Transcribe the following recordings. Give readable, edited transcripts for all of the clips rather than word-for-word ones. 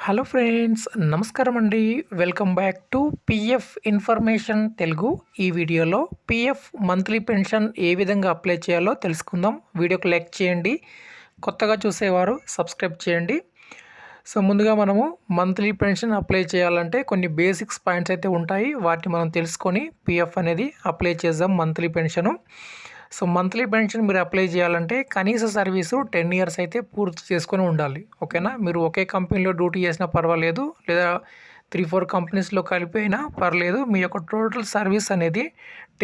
Hello friends, నమస్కారం అండి. Welcome back to PF information Telugu. ఈ వీడియోలో పిఎఫ్ మంత్లీ పెన్షన్ ఏ విధంగా అప్లై చేయాలో తెలుసుకుందాం. వీడియోకి లైక్ చేయండి, కొత్తగా చూసేవారు సబ్స్క్రైబ్ చేయండి. సో ముందుగా మనము మంత్లీ పెన్షన్ అప్లై చేయాలంటే కొన్ని బేసిక్స్ పాయింట్స్ అయితే ఉంటాయి. వాటిని మనం తెలుసుకొని పిఎఫ్ అనేది అప్లై చేద్దాం monthly pension. So monthly pension మీరు అప్లై చేయాలంటే కనీస సర్వీసు 10 ఇయర్స్ అయితే పూర్తి చేసుకొని ఉండాలి. ఓకేనా? మీరు ఒకే కంపెనీలో డ్యూటీ చేసినా పర్వాలేదు, లేదా 3-4 కంపెనీస్లో కలిపి అయినా పర్లేదు. మీ యొక్క టోటల్ సర్వీస్ అనేది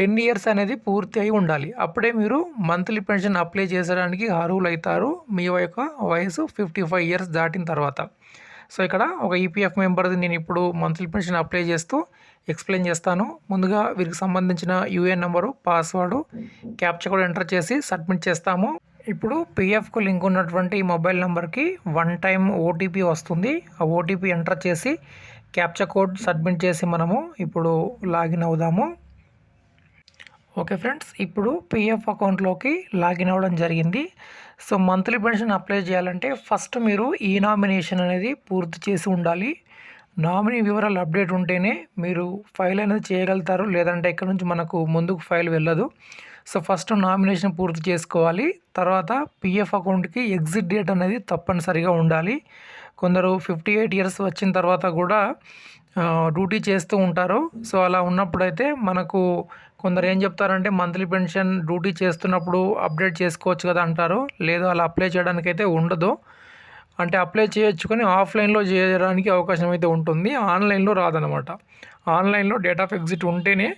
10 ఇయర్స్ అనేది పూర్తి అయి ఉండాలి. అప్పుడే మీరు మంత్లీ పెన్షన్ అప్లై చేసడానికి అర్హులు అవుతారు, మీ యొక్క వయసు 55 ఇయర్స్ దాటిన తర్వాత. సో ఇక్కడ ఒక ఈపీఎఫ్ మెంబర్ది నేను ఇప్పుడు మంత్లీ పెన్షన్ అప్లై చేస్తూ ఎక్స్ప్లెయిన్ చేస్తాను. ముందుగా వీరికి సంబంధించిన యూఏఎన్ నెంబరు, పాస్వర్డు, క్యాప్చా కూడా ఎంటర్ చేసి సబ్మిట్ చేస్తాము. ఇప్పుడు పిఎఫ్కు లింక్ ఉన్నటువంటి ఈ మొబైల్ నెంబర్కి 1 టైం ఓటీపీ వస్తుంది. ఆ ఓటీపీ ఎంటర్ చేసి క్యాప్చా కోడ్ సబ్మిట్ చేసి మనము ఇప్పుడు లాగిన్ అవుదాము. ఓకే ఫ్రెండ్స్, ఇప్పుడు పిఎఫ్ అకౌంట్లోకి లాగిన్ అవ్వడం జరిగింది. సో మంత్లీ పెన్షన్ అప్లై చేయాలంటే ఫస్ట్ మీరు ఈ నామినేషన్ అనేది పూర్తి చేసి ఉండాలి. నామినీ వివరాలు అప్డేట్ ఉంటేనే మీరు ఫైల్ అనేది చేయగలుగుతారు, లేదంటే ఇక్కడ నుంచి మనకు ముందుకు ఫైల్ వెళ్ళదు. సో ఫస్ట్ నామినేషన్ పూర్తి చేసుకోవాలి. తర్వాత పిఎఫ్ అకౌంట్కి ఎగ్జిట్ డేట్ అనేది తప్పనిసరిగా ఉండాలి. కొందరు 58 ఇయర్స్ వచ్చిన తర్వాత కూడా డ్యూటీ చేస్తూ ఉంటారు. సో అలా ఉన్నప్పుడైతే మనకు కొందరు ఏం చెప్తారంటే మంత్లీ పెన్షన్ డ్యూటీ చేస్తున్నప్పుడు అప్డేట్ చేసుకోవచ్చు కదా అంటారు. లేదు, అలా అప్లై చేయడానికైతే ఉండదు. అంటే అప్లై చేయొచ్చు కానీ ఆఫ్లైన్లో చేయడానికి అవకాశం అయితే ఉంటుంది, ఆన్లైన్లో రాదనమాట. ఆన్లైన్లో డేట్ ఆఫ్ ఎగ్జిట్ ఉంటేనే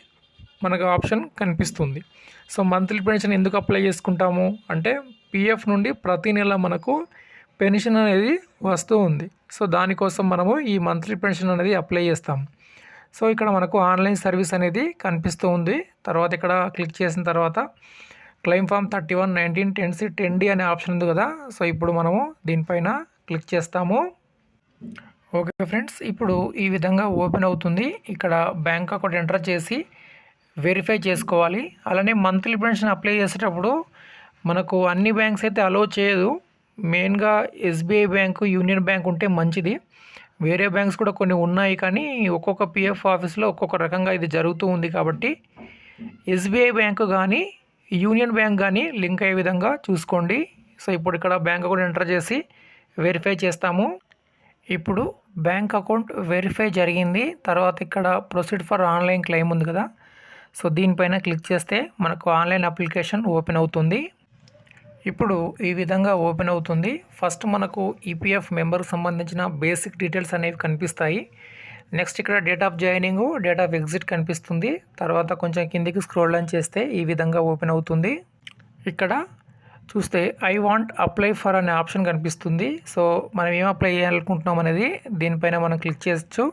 మనకు ఆప్షన్ కనిపిస్తుంది. సో మంత్లీ పెన్షన్ ఎందుకు అప్లై చేసుకుంటాము అంటే పిఎఫ్ నుండి ప్రతి నెల మనకు పెన్షన్ అనేది వస్తూ ఉంది. సో దానికోసం మనము ఈ మంత్లీ పెన్షన్ అనేది అప్లై చేస్తాం. సో ఇక్కడ మనకు ఆన్లైన్ సర్వీస్ అనేది కనిపిస్తూ ఉంది. తర్వాత ఇక్కడ క్లిక్ చేసిన తర్వాత క్లెయిమ్ ఫామ్ 31/19 10C 10D అనే ఆప్షన్ ఉంది కదా. సో ఇప్పుడు మనము దీనిపైన క్లిక్ చేస్తాము. ఓకే ఫ్రెండ్స్, ఇప్పుడు ఈ విధంగా ఓపెన్ అవుతుంది. ఇక్కడ బ్యాంక్ అకౌంట్ ఎంటర్ చేసి వెరిఫై చేసుకోవాలి. అలానే మంత్లీ పెన్షన్ అప్లై చేసేటప్పుడు మనకు అన్ని బ్యాంక్స్ అయితే అలో చేయదు. మెయిన్గా ఎస్బీఐ బ్యాంకు, యూనియన్ బ్యాంక్ ఉంటే మంచిది. వేరే బ్యాంక్స్ కూడా కొన్ని ఉన్నాయి, కానీ ఒక్కొక్క పిఎఫ్ ఆఫీస్లో ఒక్కొక్క రకంగా ఇది జరుగుతూ ఉంది. కాబట్టి ఎస్బీఐ బ్యాంకు కానీ యూనియన్ బ్యాంక్ కానీ లింక్ అయ్యే విధంగా చూసుకోండి. సో ఇప్పుడు ఇక్కడ బ్యాంక్ అకౌంట్ ఎంటర్ చేసి వెరిఫై చేస్తాము. ఇప్పుడు బ్యాంక్ అకౌంట్ వెరిఫై జరిగింది. తర్వాత ఇక్కడ ప్రొసీడ్ ఫర్ ఆన్లైన్ క్లెయిమ్ ఉంది కదా. సో దీనిపైన క్లిక్ చేస్తే మనకు ఆన్లైన్ అప్లికేషన్ ఓపెన్ అవుతుంది. ఇప్పుడు ఈ విధంగా ఓపెన్ అవుతుంది. ఫస్ట్ మనకు ఈపీఎఫ్ మెంబర్కి సంబంధించిన బేసిక్ డీటెయిల్స్ అనేవి కనిపిస్తాయి. నెక్స్ట్ ఇక్కడ date of joining, date of exit కనిపిస్తుంది. తర్వాత కొంచెం కిందికి స్క్రోల్ డౌన్ చేస్తే ఈ విధంగా ఓపెన్ అవుతుంది. ఇక్కడ చూస్తే ఐ వాంట్ అప్లై ఫర్ అనే ఆప్షన్ కనిపిస్తుంది. సో మనం ఏం అప్లై చేయాలనుకుంటున్నాం అనేది దీనిపైన మనం క్లిక్ చేయొచ్చు.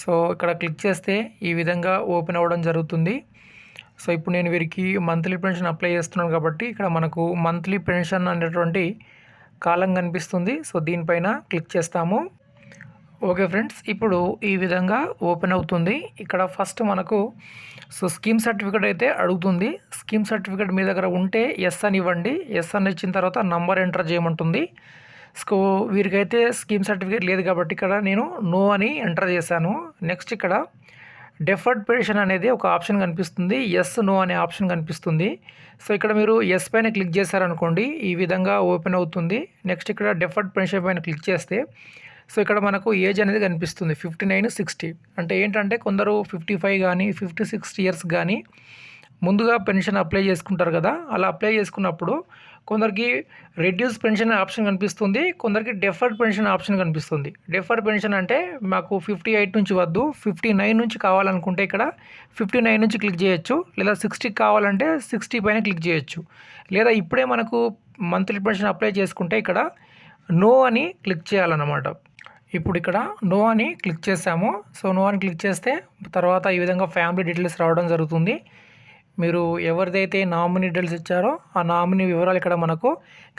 సో ఇక్కడ క్లిక్ చేస్తే ఈ విధంగా ఓపెన్ అవ్వడం జరుగుతుంది. సో ఇప్పుడు నేను వీరికి మంత్లీ పెన్షన్ అప్లై చేస్తున్నాను కాబట్టి ఇక్కడ మనకు మంత్లీ పెన్షన్ అనేటువంటి కాలం కనిపిస్తుంది. సో దీనిపైన క్లిక్ చేస్తాము. ఓకే ఫ్రెండ్స్, ఇప్పుడు ఈ విధంగా ఓపెన్ అవుతుంది. ఇక్కడ ఫస్ట్ మనకు స్కీమ్ సర్టిఫికేట్ అయితే అడుగుతుంది. స్కీమ్ సర్టిఫికేట్ మీ దగ్గర ఉంటే ఎస్ అని ఇవ్వండి. ఎస్ అని ఇచ్చిన తర్వాత నంబర్ ఎంటర్ చేయమంటుంది. సో వీరికైతే స్కీమ్ సర్టిఫికేట్ లేదు కాబట్టి ఇక్కడ నేను నో అని ఎంటర్ చేశాను. నెక్స్ట్ ఇక్కడ డెఫర్డ్ పెన్షన్ అనేది ఒక ఆప్షన్ కనిపిస్తుంది. ఎస్, నో అనే ఆప్షన్ కనిపిస్తుంది. సో ఇక్కడ మీరు ఎస్ పైన క్లిక్ చేశారనుకోండి, ఈ విధంగా ఓపెన్ అవుతుంది. నెక్స్ట్ ఇక్కడ డెఫర్డ్ పెన్షన్ పైన క్లిక్ చేస్తే సో ఇక్కడ మనకు ఏజ్ అనేది కనిపిస్తుంది 59, 60. అంటే ఏంటంటే కొందరు 55 కానీ 56 ఇయర్స్ కానీ ముందుగా పెన్షన్ అప్లై చేసుకుంటారు కదా. అలా అప్లై చేసుకున్నప్పుడు కొందరికి రెడ్యూస్ పెన్షన్ ఆప్షన్ కనిపిస్తుంది, కొందరికి డెఫర్డ్ పెన్షన్ ఆప్షన్ కనిపిస్తుంది. డెఫర్డ్ పెన్షన్ అంటే మాకు 58 నుంచి వద్దు, 59 నుంచి కావాలనుకుంటే ఇక్కడ 59 నుంచి క్లిక్ చేయొచ్చు, లేదా 60 కావాలంటే 60 పైన క్లిక్ చేయొచ్చు. లేదా ఇప్పుడే మనకు మంత్లీ పెన్షన్ అప్లై చేసుకుంటే ఇక్కడ నో అని క్లిక్ చేయాలన్నమాట. ఇప్పుడు ఇక్కడ నో అని క్లిక్ చేసాము. సో నో అని క్లిక్ చేస్తే తర్వాత ఈ విధంగా ఫ్యామిలీ డీటెయిల్స్ రావడం జరుగుతుంది. మీరు ఎవరిదైతే నామినీ డీటెయిల్స్ ఇచ్చారో ఆ నామినీ వివరాలు ఇక్కడ మనకు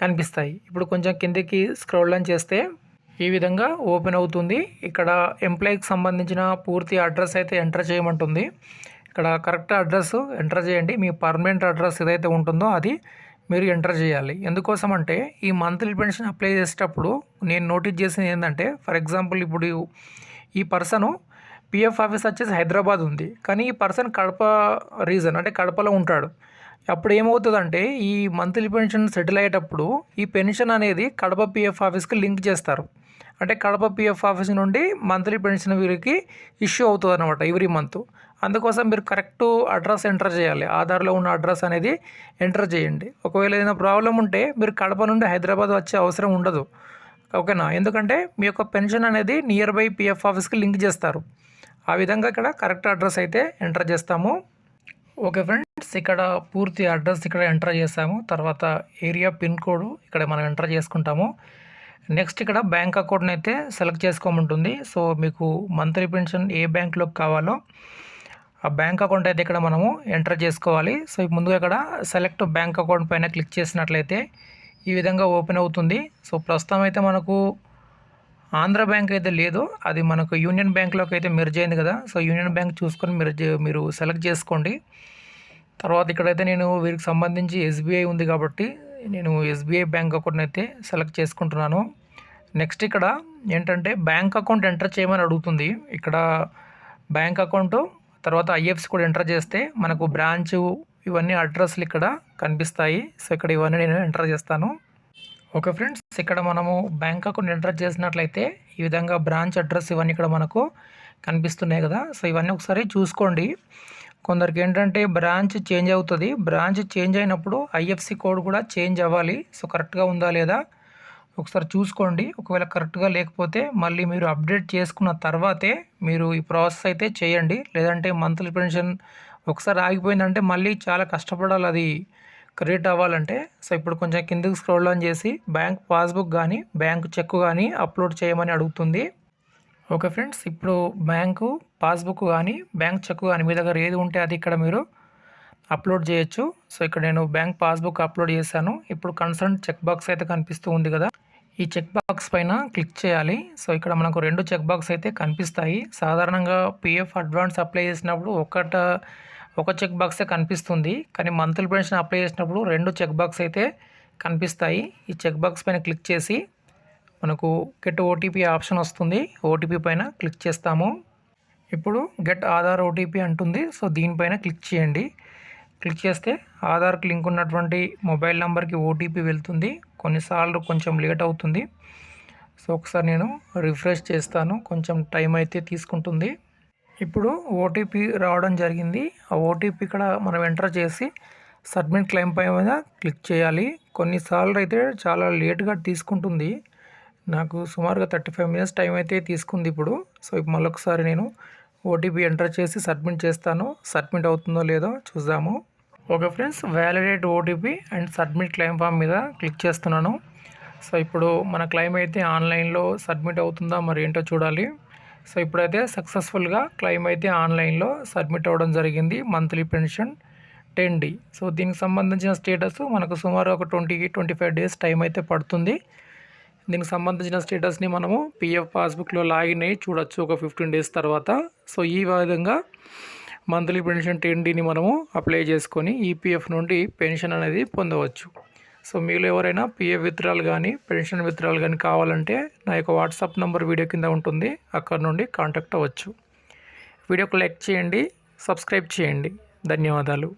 కనిపిస్తాయి. ఇప్పుడు కొంచెం కిందకి స్క్రోల్ డౌన్ చేస్తే ఈ విధంగా ఓపెన్ అవుతుంది. ఇక్కడ ఎంప్లాయీకి సంబంధించిన పూర్తి అడ్రస్ అయితే ఎంటర్ చేయమంటుంది. ఇక్కడ కరెక్ట్ అడ్రస్ ఎంటర్ చేయండి. మీ పర్మనెంట్ అడ్రస్ ఏదైతే ఉంటుందో అది మీరు ఎంటర్ చేయాలి. ఎందుకోసం అంటే ఈ మంత్లీ పెన్షన్ అప్లై చేసేటప్పుడు నేను నోటీస్ చేసింది ఏంటంటే, ఫర్ ఎగ్జాంపుల్ ఇప్పుడు ఈ పర్సను పిఎఫ్ ఆఫీస్ వచ్చేసి హైదరాబాద్ ఉంది, కానీ ఈ పర్సన్ కడప రీజన్ అంటే కడపలో ఉంటాడు. అప్పుడు ఏమవుతుందంటే ఈ మంత్లీ పెన్షన్ సెటిల్ అయ్యేటప్పుడు ఈ పెన్షన్ అనేది కడప పిఎఫ్ ఆఫీస్కి లింక్ చేస్తారు. అంటే కడప పిఎఫ్ ఆఫీస్ నుండి మంత్లీ పెన్షన్ వీరికి ఇష్యూ అవుతుంది అనమాట ఎవ్రీ మంత్. అందుకోసం మీరు కరెక్ట్ అడ్రస్ ఎంటర్ చేయాలి. ఆధార్లో ఉన్న అడ్రస్ అనేది ఎంటర్ చేయండి. ఒకవేళ ఏదైనా ప్రాబ్లం ఉంటే మీరు కడప నుండి హైదరాబాద్ వచ్చే అవసరం ఉండదు, ఓకేనా? ఎందుకంటే మీ యొక్క పెన్షన్ అనేది నియర్ బై పిఎఫ్ ఆఫీస్కి లింక్ చేస్తారు. ఆ విధంగా ఇక్కడ కరెక్ట్ అడ్రస్ అయితే ఎంటర్ చేస్తాము. ఓకే ఫ్రెండ్స్, ఇక్కడ పూర్తి అడ్రస్ ఇక్కడ ఎంటర్ చేసాము. తర్వాత ఏరియా పిన్ కోడ్ ఇక్కడ మనం ఎంటర్ చేసుకుంటాము. నెక్స్ట్ ఇక్కడ బ్యాంక్ అకౌంట్ని అయితే సెలెక్ట్ చేసుకోమంటుంది. సో మీకు మంత్లీ పెన్షన్ ఏ బ్యాంక్లోకి కావాలో ఆ బ్యాంక్ అకౌంట్ అయితే ఇక్కడ మనము ఎంటర్ చేసుకోవాలి. సో ముందుగా ఇక్కడ సెలెక్ట్ బ్యాంక్ అకౌంట్ పైన క్లిక్ చేసినట్లయితే ఈ విధంగా ఓపెన్ అవుతుంది. సో ప్రస్తుతం అయితే మనకు ఆంధ్ర బ్యాంక్ అయితే లేదు, అది మనకు యూనియన్ బ్యాంక్లోకి అయితే మెర్జ్ అయింది కదా. సో యూనియన్ బ్యాంక్ చూసుకొని మీరు సెలెక్ట్ చేసుకోండి. తర్వాత ఇక్కడైతే నేను వీరికి సంబంధించి ఎస్బీఐ ఉంది కాబట్టి నేను ఎస్బీఐ బ్యాంక్ అకౌంట్ని అయితే సెలెక్ట్ చేసుకుంటున్నాను. నెక్స్ట్ ఇక్కడ ఏంటంటే బ్యాంక్ అకౌంట్ ఎంటర్ చేయమని అడుగుతుంది. ఇక్కడ బ్యాంక్ అకౌంటు తర్వాత ఐఎఫ్సి కూడా ఎంటర్ చేస్తే మనకు బ్రాంచ్ ఇవన్నీ అడ్రస్లు ఇక్కడ కనిపిస్తాయి. సో ఇక్కడ ఇవన్నీ నేను ఎంటర్ చేస్తాను. ఓకే ఫ్రెండ్స్, ఇక్కడ మనము బ్యాంక్ అకౌంట్ ఎంటర్ చేసినట్లయితే ఈ విధంగా బ్రాంచ్ అడ్రస్ ఇవన్నీ ఇక్కడ మనకు కనిపిస్తున్నాయి కదా. సో ఇవన్నీ ఒకసారి చూసుకోండి. కొందరికి ఏంటంటే బ్రాంచ్ చేంజ్ అవుతుంది. బ్రాంచ్ చేంజ్ అయినప్పుడు ఐఎఫ్సి కోడ్ కూడా చేంజ్ అవ్వాలి. సో కరెక్ట్గా ఉందా లేదా ఒకసారి చూసుకోండి. ఒకవేళ కరెక్ట్గా లేకపోతే మళ్ళీ మీరు అప్డేట్ చేసుకున్న తర్వాతే మీరు ఈ ప్రాసెస్ అయితే చేయండి. లేదంటే మంత్లీ పెన్షన్ ఒకసారి ఆగిపోయిందంటే మళ్ళీ చాలా కష్టపడాలి అది క్రెడిట్ అవ్వాలంటే. సో ఇప్పుడు కొంచెం కిందకి స్క్రోల్ డౌన్ చేసి బ్యాంక్ పాస్బుక్ కానీ బ్యాంక్ చెక్ కానీ అప్లోడ్ చేయమని అడుగుతుంది. ఓకే ఫ్రెండ్స్, ఇప్పుడు బ్యాంకు పాస్బుక్ కానీ బ్యాంక్ చెక్ కానీ మీ దగ్గర ఏది ఉంటే అది ఇక్కడ మీరు అప్లోడ్ చేయొచ్చు. సో ఇక్కడ నేను బ్యాంక్ పాస్బుక్ అప్లోడ్ చేశాను. ఇప్పుడు కన్సర్న్ చెక్ బాక్స్ అయితే కనిపిస్తూ ఉంది కదా, ఈ చెక్ బాక్స్ పైన క్లిక్ చేయాలి. సో ఇక్కడ మనకు 2 చెక్ బాక్స్ అయితే కనిపిస్తాయి. సాధారణంగా పిఎఫ్ అడ్వాన్స్ అప్లై చేసినప్పుడు ఒక చెక్ బాక్సే కనిపిస్తుంది, కానీ మంత్లీ పెన్షన్ అప్లై చేసినప్పుడు 2 చెక్ బాక్స్ అయితే కనిపిస్తాయి. ఈ చెక్ బాక్స్ పైన క్లిక్ చేసి మనకు గెట్ ఓటీపీ ఆప్షన్ వస్తుంది. ఓటీపీ పైన క్లిక్ చేస్తాము. ఇప్పుడు గెట్ ఆధార్ ఓటీపీ అంటుంది. సో దీనిపైన క్లిక్ చేయండి. క్లిక్ చేస్తే ఆధార్కి లింక్ ఉన్నటువంటి మొబైల్ నెంబర్కి ఓటీపీ వెళ్తుంది. కొన్నిసార్లు కొంచెం లేట్ అవుతుంది. సో ఒకసారి నేను రిఫ్రెష్ చేస్తాను, కొంచెం టైం అయితే తీసుకుంటుంది. ఇప్పుడు ఓటీపీ రావడం జరిగింది. ఆ ఓటీపీ ఇక్కడ మనం ఎంటర్ చేసి సబ్మిట్ క్లెయిమ్ పై మీద క్లిక్ చేయాలి. కొన్నిసార్లు అయితే చాలా లేట్గా తీసుకుంటుంది. నాకు సుమారుగా 35 మినిట్స్ టైం అయితే తీసుకుంది ఇప్పుడు. సో ఇప్పుడు మళ్ళొకసారి నేను ఓటీపీ ఎంటర్ చేసి సబ్మిట్ చేస్తాను. సబ్మిట్ అవుతుందో లేదో చూద్దాము. Okay friends, validate OTP and submit claim form మీద క్లిక్ చేస్తున్నాను. సో ఇప్పుడు మన క్లెయిమ్ అయితే ఆన్లైన్లో సబ్మిట్ అవుతుందా మరి ఏంటో చూడాలి. సో ఇప్పుడైతే సక్సెస్ఫుల్గా క్లెయిమ్ అయితే ఆన్లైన్లో సబ్మిట్ అవ్వడం జరిగింది. Monthly pension 10D. సో దీనికి సంబంధించిన స్టేటస్ మనకు సుమారు ఒక 20-25 డేస్ టైం అయితే పడుతుంది. దీనికి సంబంధించిన స్టేటస్ని మనము పిఎఫ్ పాస్బుక్లో లాగిన్ అయ్యి చూడొచ్చు ఒక 15 డేస్ తర్వాత. సో ఈ విధంగా మంత్లీ పెన్షన్ 10Dని మనము అప్లై చేసుకొని ఈపీఎఫ్ నుండి పెన్షన్ అనేది పొందవచ్చు. సో మీలో ఎవరైనా పిఎఫ్ విత్డ్రాల్ కానీ పెన్షన్ విత్డ్రాల్ కానీ కావాలంటే నా యొక్క వాట్సాప్ నెంబర్ వీడియో కింద ఉంటుంది, అక్కడ నుండి కాంటాక్ట్ అవ్వచ్చు. వీడియోకి లైక్ చేయండి, సబ్స్క్రైబ్ చేయండి. ధన్యవాదాలు.